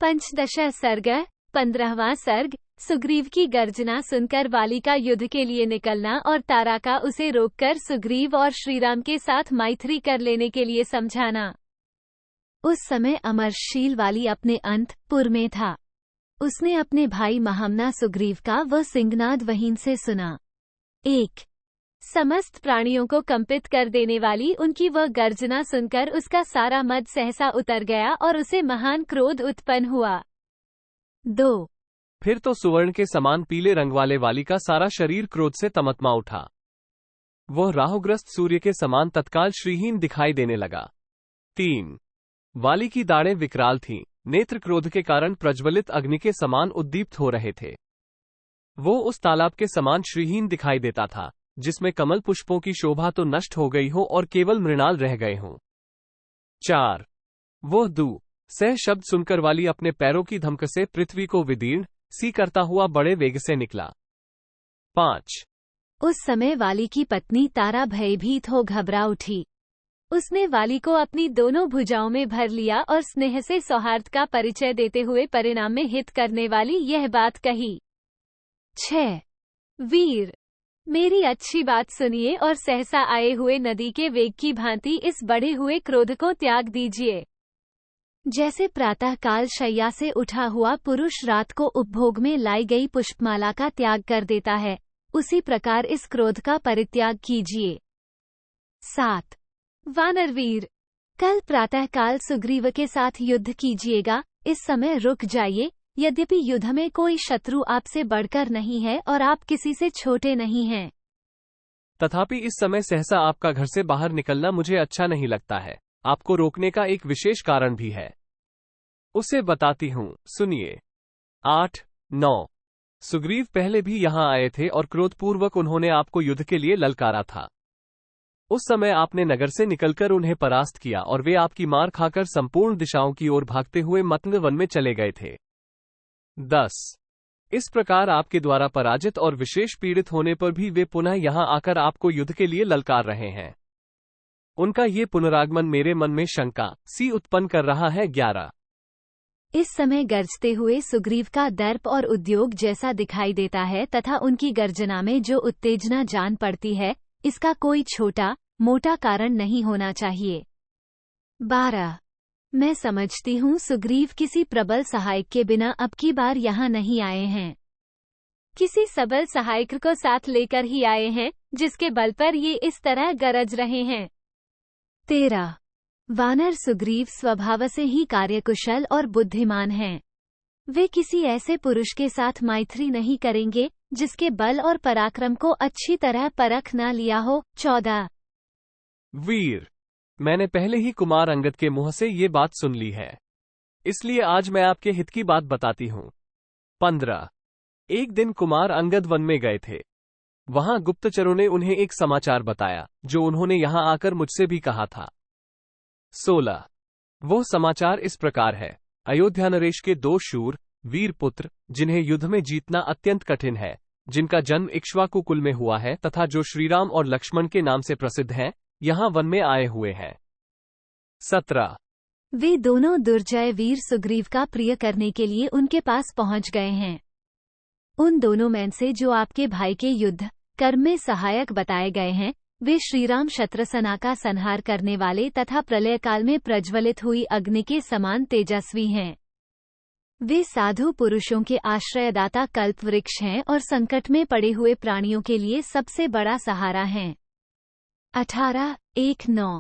पंचदश सर्ग 15वां सर्ग। सुग्रीव की गर्जना सुनकर वाली का युद्ध के लिए निकलना और तारा का उसे रोककर सुग्रीव और श्रीराम के साथ मैत्री कर लेने के लिए समझाना। उस समय अमरशील वाली अपने अंतपुर में था। उसने अपने भाई महामना सुग्रीव का वह सिंहनाद वहीं से सुना। एक समस्त प्राणियों को कंपित कर देने वाली उनकी वह गर्जना सुनकर उसका सारा मद सहसा उतर गया और उसे महान क्रोध उत्पन्न हुआ। 2 फिर तो सुवर्ण के समान पीले रंग वाली का सारा शरीर क्रोध से तमतमा उठा। वह राहुग्रस्त सूर्य के समान तत्काल श्रीहीन दिखाई देने लगा। 3 वाली की दाढ़ें विकराल थीं, नेत्र क्रोध के कारण प्रज्वलित अग्नि के समान उद्दीप्त हो रहे थे। वो उस तालाब के समान श्रीहीन दिखाई देता था जिसमें कमल पुष्पों की शोभा तो नष्ट हो गई हो और केवल मृणाल रह गए हों। 4 वह दू सह शब्द सुनकर वाली अपने पैरों की धमक से पृथ्वी को विदीर्ण सी करता हुआ बड़े वेग से निकला। 5 उस समय वाली की पत्नी तारा भयभीत हो घबरा उठी। उसने वाली को अपनी दोनों भुजाओं में भर लिया और स्नेह से सौहार्द का परिचय देते हुए परिणाम में हित करने वाली यह बात कही। 6 वीर, मेरी अच्छी बात सुनिए और सहसा आए हुए नदी के वेग की भांति इस बढ़े हुए क्रोध को त्याग दीजिए। जैसे प्रातः काल शैया से उठा हुआ पुरुष रात को उपभोग में लाई गई पुष्पमाला का त्याग कर देता है, उसी प्रकार इस क्रोध का परित्याग कीजिए। 7 वानरवीर, कल प्रातः काल सुग्रीव के साथ युद्ध कीजिएगा। इस समय रुक जाइए। यद्यपि युद्ध में कोई शत्रु आपसे बढ़कर नहीं है और आप किसी से छोटे नहीं हैं, तथापि इस समय सहसा आपका घर से बाहर निकलना मुझे अच्छा नहीं लगता है। आपको रोकने का एक विशेष कारण भी है, उसे बताती हूँ, सुनिए। 8 9 सुग्रीव पहले भी यहाँ आए थे और क्रोधपूर्वक उन्होंने आपको युद्ध के लिए ललकारा था। उस समय आपने नगर से निकलकर उन्हें परास्त किया और वे आपकी मार खाकर संपूर्ण दिशाओं की ओर भागते हुए मतंग वन में चले गए थे। 10 इस प्रकार आपके द्वारा पराजित और विशेष पीड़ित होने पर भी वे पुनः यहाँ आकर आपको युद्ध के लिए ललकार रहे हैं। उनका ये पुनरागमन मेरे मन में शंका सी उत्पन्न कर रहा है। 11 इस समय गरजते हुए सुग्रीव का दर्प और उद्योग जैसा दिखाई देता है तथा उनकी गर्जना में जो उत्तेजना जान पड़ती है, इसका कोई छोटा मोटा कारण नहीं होना चाहिए। 12 मैं समझती हूँ सुग्रीव किसी प्रबल सहायक के बिना अब की बार यहाँ नहीं आए हैं। किसी सबल सहायक को साथ लेकर ही आए हैं, जिसके बल पर ये इस तरह गरज रहे हैं। 13 वानर सुग्रीव स्वभाव से ही कार्यकुशल और बुद्धिमान हैं। वे किसी ऐसे पुरुष के साथ मैत्री नहीं करेंगे जिसके बल और पराक्रम को अच्छी तरह परख न लिया हो। 14 वीर, मैंने पहले ही कुमार अंगद के मुंह से ये बात सुन ली है, इसलिए आज मैं आपके हित की बात बताती हूँ। 15 एक दिन कुमार अंगद वन में गए थे। वहां गुप्तचरों ने उन्हें एक समाचार बताया जो उन्होंने यहां आकर मुझसे भी कहा था। 16 वो समाचार इस प्रकार है। अयोध्या नरेश के 2 शूर वीर पुत्र, जिन्हें युद्ध में जीतना अत्यंत कठिन है, जिनका जन्म इक्ष्वाकु कुल में हुआ है तथा जो श्रीराम और लक्ष्मण के नाम से प्रसिद्ध हैं, यहाँ वन में आए हुए हैं। 17 वे दोनों दुर्जय वीर सुग्रीव का प्रिय करने के लिए उनके पास पहुंच गए हैं। उन दोनों में से जो आपके भाई के युद्ध कर्म में सहायक बताए गए हैं, वे श्रीराम शत्रसेना का संहार करने वाले तथा प्रलय काल में प्रज्वलित हुई अग्नि के समान तेजस्वी हैं। वे साधु पुरुषों के आश्रयदाता कल्प वृक्ष हैं और संकट में पड़े हुए प्राणियों के लिए सबसे बड़ा सहारा हैं। 18 1 9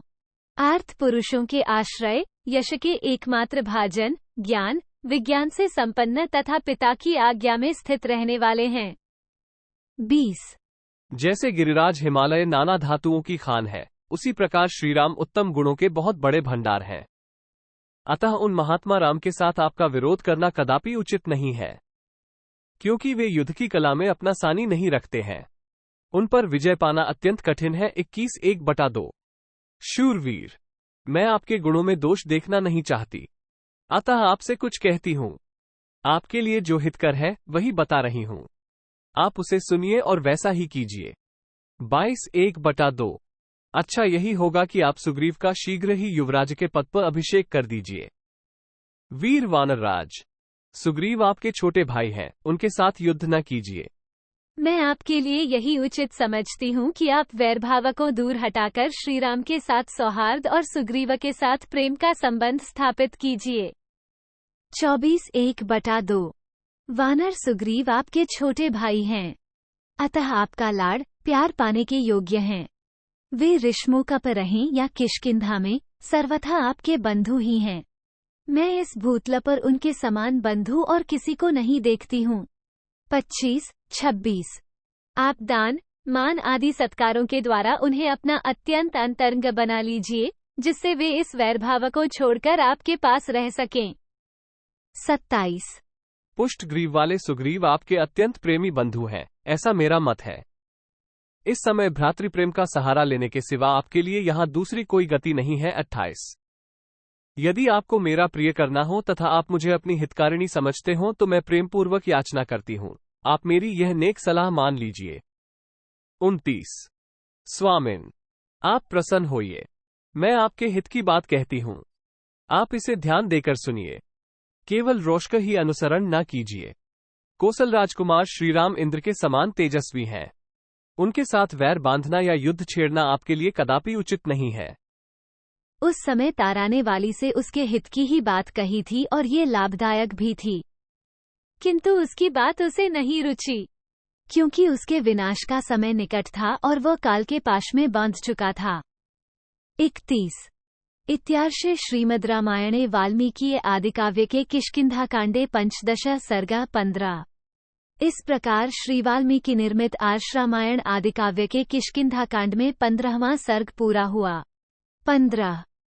आर्थ पुरुषों के आश्रय, यश के एकमात्र भाजन, ज्ञान विज्ञान से संपन्न तथा पिता की आज्ञा में स्थित रहने वाले हैं। 20 जैसे गिरिराज हिमालय नाना धातुओं की खान है, उसी प्रकार श्रीराम उत्तम गुणों के बहुत बड़े भंडार हैं। अतः उन महात्मा राम के साथ आपका विरोध करना कदापि उचित नहीं है, क्योंकि वे युद्ध की कला में अपना सानी नहीं रखते हैं। उन पर विजय पाना अत्यंत कठिन है। 21 1/2 शूरवीर, मैं आपके गुणों में दोष देखना नहीं चाहती, अतः आपसे कुछ कहती हूँ। आपके लिए जो हितकर है वही बता रही हूँ, आप उसे सुनिए और वैसा ही कीजिए। 22 1/2 अच्छा यही होगा कि आप सुग्रीव का शीघ्र ही युवराज के पद पर अभिषेक कर दीजिए। वीर वानरराज, सुग्रीव आपके छोटे भाई हैं, उनके साथ युद्ध न कीजिए। मैं आपके लिए यही उचित समझती हूँ कि आप वैरभाव को दूर हटाकर श्रीराम के साथ सौहार्द और सुग्रीव के साथ प्रेम का संबंध स्थापित कीजिए। 24:1/2 वानर सुग्रीव आपके छोटे भाई हैं, अतः आपका लाड़ प्यार पाने के योग्य हैं। वे ऋष्मुकप रहें या किष्किंधा में, सर्वथा आपके बंधु ही हैं। मैं इस भूतल पर उनके समान बंधु और किसी को नहीं देखती हूँ। 25-26 आप दान, मान आदि सत्कारों के द्वारा उन्हें अपना अत्यंत अंतरंग बना लीजिए, जिससे वे इस वैरभाव को छोड़कर आपके पास रह सकें। 27 पुष्टग्रीव वाले सुग्रीव आपके अत्यंत प्रेमी बंधु हैं, ऐसा मेरा मत है। इस समय भ्रातृप्रेम का सहारा लेने के सिवा आपके लिए यहाँ दूसरी कोई गति नहीं है। 28 यदि आपको मेरा प्रिय करना हो तथा आप मुझे अपनी हितकारिणी समझते हो तो मैं प्रेमपूर्वक याचना करती हूँ, आप मेरी यह नेक सलाह मान लीजिए। 29 स्वामिन, आप प्रसन्न होइए, मैं आपके हित की बात कहती हूँ, आप इसे ध्यान देकर सुनिए, केवल रोष का ही अनुसरण न कीजिए। कौशल राजकुमार श्रीराम इंद्र के समान तेजस्वी हैं, उनके साथ वैर बांधना या युद्ध छेड़ना आपके लिए कदापि उचित नहीं है। उस समय तारा ने वाली से उसके हित की ही बात कही थी और ये लाभदायक भी थी, किंतु उसकी बात उसे नहीं रुची, क्योंकि उसके विनाश का समय निकट था और वह काल के पाश में बांध चुका था। 31 इत्यार्षे श्रीमद् रामायणे वाल्मीकि आदिकाव्य के किष्किंधा कांडे 15 सर्गा 15। इस प्रकार श्री वाल्मीकि निर्मित आर्ष रामायण आदिकाव्य के किष्किंधा कांड में 15वां सर्ग पूरा हुआ। 15